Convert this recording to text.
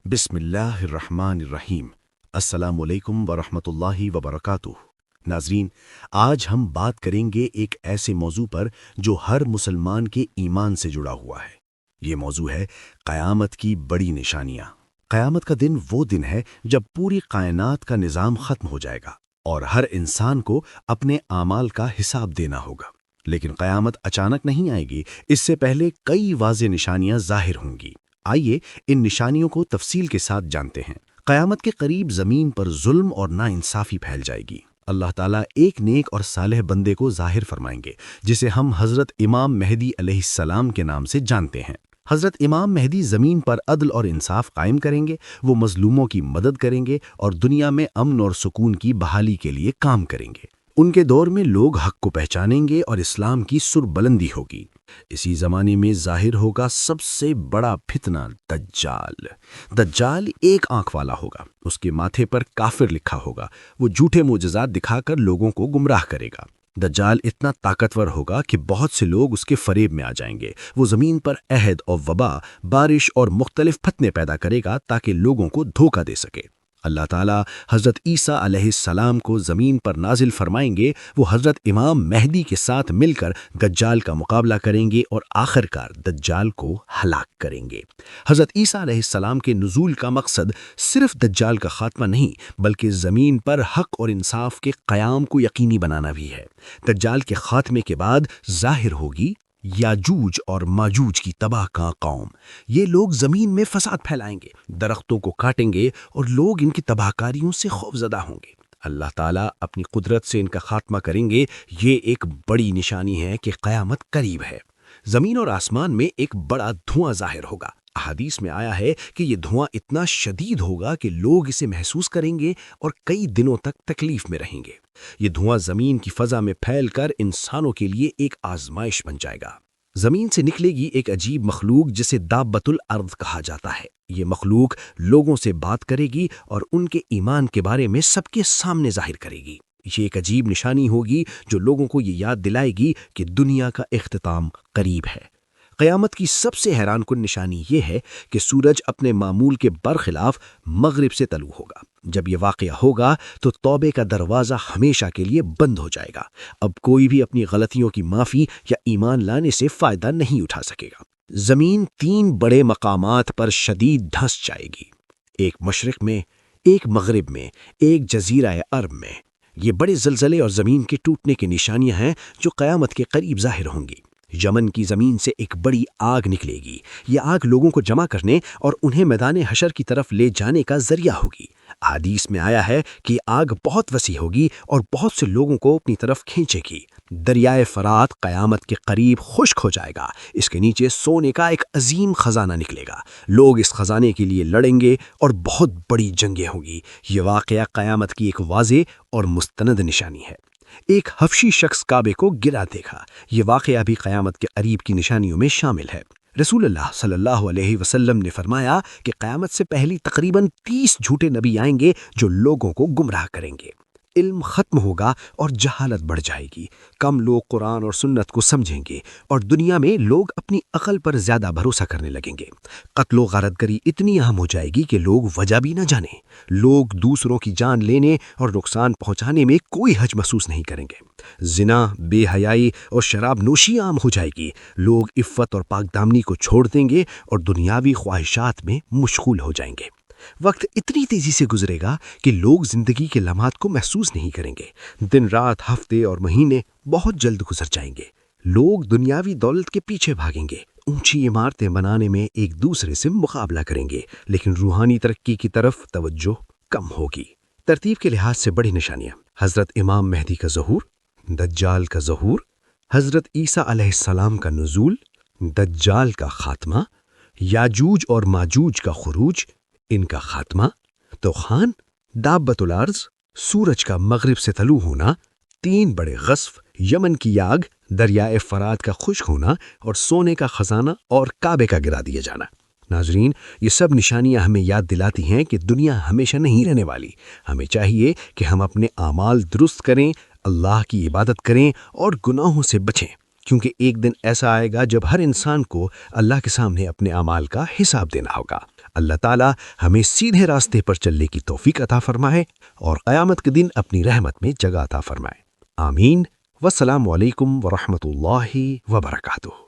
بسم اللہ الرحمن الرحیم۔ السلام علیکم ورحمۃ اللہ وبرکاتہ۔ ناظرین، آج ہم بات کریں گے ایک ایسے موضوع پر جو ہر مسلمان کے ایمان سے جڑا ہوا ہے۔ یہ موضوع ہے قیامت کی بڑی نشانیاں۔ قیامت کا دن وہ دن ہے جب پوری کائنات کا نظام ختم ہو جائے گا اور ہر انسان کو اپنے اعمال کا حساب دینا ہوگا۔ لیکن قیامت اچانک نہیں آئے گی، اس سے پہلے کئی واضح نشانیاں ظاہر ہوں گی۔ آئیے ان نشانیوں کو تفصیل کے ساتھ جانتے ہیں۔ قیامت کے قریب زمین پر ظلم اور ناانصافی پھیل جائے گی۔ اللہ تعالیٰ ایک نیک اور صالح بندے کو ظاہر فرمائیں گے، جسے ہم حضرت امام مہدی علیہ السلام کے نام سے جانتے ہیں۔ حضرت امام مہدی زمین پر عدل اور انصاف قائم کریں گے، وہ مظلوموں کی مدد کریں گے اور دنیا میں امن اور سکون کی بحالی کے لیے کام کریں گے۔ ان کے دور میں لوگ حق کو پہچانیں گے اور اسلام کی سر بلندی ہوگی۔ اسی زمانے میں ظاہر ہوگا سب سے بڑا فتنہ دجال۔ دجال ایک آنکھ والا ہوگا، اس کے ماتھے پر کافر لکھا ہوگا۔ وہ جھوٹے معجزات دکھا کر لوگوں کو گمراہ کرے گا۔ دجال اتنا طاقتور ہوگا کہ بہت سے لوگ اس کے فریب میں آ جائیں گے۔ وہ زمین پر عہد اور وبا، بارش اور مختلف فتنے پیدا کرے گا تاکہ لوگوں کو دھوکہ دے سکے۔ اللہ تعالیٰ حضرت عیسیٰ علیہ السلام کو زمین پر نازل فرمائیں گے۔ وہ حضرت امام مہدی کے ساتھ مل کر دجال کا مقابلہ کریں گے اور آخرکار دجال کو ہلاک کریں گے۔ حضرت عیسیٰ علیہ السلام کے نزول کا مقصد صرف دجال کا خاتمہ نہیں، بلکہ زمین پر حق اور انصاف کے قیام کو یقینی بنانا بھی ہے۔ دجال کے خاتمے کے بعد ظاہر ہوگی یاجوج اور ماجوج کی تباہ کاں قوم۔ یہ لوگ زمین میں فساد پھیلائیں گے، درختوں کو کاٹیں گے اور لوگ ان کی تباہ کاریوں سے خوفزدہ ہوں گے۔ اللہ تعالیٰ اپنی قدرت سے ان کا خاتمہ کریں گے۔ یہ ایک بڑی نشانی ہے کہ قیامت قریب ہے۔ زمین اور آسمان میں ایک بڑا دھواں ظاہر ہوگا۔ احادیث میں آیا ہے کہ یہ دھواں اتنا شدید ہوگا کہ لوگ اسے محسوس کریں گے اور کئی دنوں تک تکلیف میں رہیں گے۔ یہ دھواں زمین کی فضا میں پھیل کر انسانوں کے لیے ایک آزمائش بن جائے گا۔ زمین سے نکلے گی ایک عجیب مخلوق جسے دابۃ الارض کہا جاتا ہے۔ یہ مخلوق لوگوں سے بات کرے گی اور ان کے ایمان کے بارے میں سب کے سامنے ظاہر کرے گی۔ یہ ایک عجیب نشانی ہوگی جو لوگوں کو یہ یاد دلائے گی کہ دنیا کا اختتام قریب ہے۔ قیامت کی سب سے حیران کن نشانی یہ ہے کہ سورج اپنے معمول کے برخلاف مغرب سے طلوع ہوگا۔ جب یہ واقعہ ہوگا تو توبے کا دروازہ ہمیشہ کے لیے بند ہو جائے گا۔ اب کوئی بھی اپنی غلطیوں کی معافی یا ایمان لانے سے فائدہ نہیں اٹھا سکے گا۔ زمین 3 بڑے مقامات پر شدید دھنس جائے گی، ایک مشرق میں، ایک مغرب میں، ایک جزیرہ عرب میں۔ یہ بڑے زلزلے اور زمین کے ٹوٹنے کی نشانیاں ہیں جو قیامت کے قریب ظاہر ہوں گی۔ یمن کی زمین سے ایک بڑی آگ نکلے گی۔ یہ آگ لوگوں کو جمع کرنے اور انہیں میدان حشر کی طرف لے جانے کا ذریعہ ہوگی۔ حدیث میں آیا ہے کہ آگ بہت وسیع ہوگی اور بہت سے لوگوں کو اپنی طرف کھینچے گی۔ دریائے فرات قیامت کے قریب خشک ہو جائے گا۔ اس کے نیچے سونے کا ایک عظیم خزانہ نکلے گا۔ لوگ اس خزانے کے لیے لڑیں گے اور بہت بڑی جنگیں ہوں گی۔ یہ واقعہ قیامت کی ایک واضح اور مستند نشانی ہے۔ ایک حبشی شخص کعبے کو گرا دیکھا۔ یہ واقعہ بھی قیامت کے قریب کی نشانیوں میں شامل ہے۔ رسول اللہ صلی اللہ علیہ وسلم نے فرمایا کہ قیامت سے پہلی تقریباً 30 جھوٹے نبی آئیں گے جو لوگوں کو گمراہ کریں گے۔ علم ختم ہوگا اور جہالت بڑھ جائے گی۔ کم لوگ قرآن اور سنت کو سمجھیں گے اور دنیا میں لوگ اپنی عقل پر زیادہ بھروسہ کرنے لگیں گے۔ قتل و غارت گری اتنی عام ہو جائے گی کہ لوگ وجہ بھی نہ جانیں۔ لوگ دوسروں کی جان لینے اور نقصان پہنچانے میں کوئی حرج محسوس نہیں کریں گے۔ زنا، بے حیائی اور شراب نوشی عام ہو جائے گی۔ لوگ عفت اور پاک دامنی کو چھوڑ دیں گے اور دنیاوی خواہشات میں مشغول ہو جائیں گے۔ وقت اتنی تیزی سے گزرے گا کہ لوگ زندگی کے لمحات کو محسوس نہیں کریں گے۔ دن رات، ہفتے اور مہینے بہت جلد گزر جائیں گے۔ لوگ دنیاوی دولت کے پیچھے بھاگیں گے، اونچی عمارتیں بنانے میں ایک دوسرے سے مقابلہ کریں گے، لیکن روحانی ترقی کی طرف توجہ کم ہوگی۔ ترتیب کے لحاظ سے بڑی نشانیاں: حضرت امام مہدی کا ظہور، دجال کا ظہور، حضرت عیسیٰ علیہ السلام کا نزول، دجال کا خاتمہ، یاجوج اور ماجوج کا خروج، ان کا خاتمہ، طوفان، دابۃ الارض، سورج کا مغرب سے طلوع ہونا، 3 بڑے غصب، یمن کی آگ، دریائے فرات کا خشک ہونا اور سونے کا خزانہ اور کعبے کا گرا دیا جانا۔ ناظرین، یہ سب نشانیاں ہمیں یاد دلاتی ہیں کہ دنیا ہمیشہ نہیں رہنے والی۔ ہمیں چاہیے کہ ہم اپنے اعمال درست کریں، اللہ کی عبادت کریں اور گناہوں سے بچیں، کیونکہ ایک دن ایسا آئے گا جب ہر انسان کو اللہ کے سامنے اپنے اعمال کا حساب دینا ہوگا۔ اللہ تعالی ہمیں سیدھے راستے پر چلنے کی توفیق عطا فرمائے اور قیامت کے دن اپنی رحمت میں جگہ عطا فرمائے۔ آمین۔ والسلام علیکم ورحمۃ اللہ وبرکاتہ۔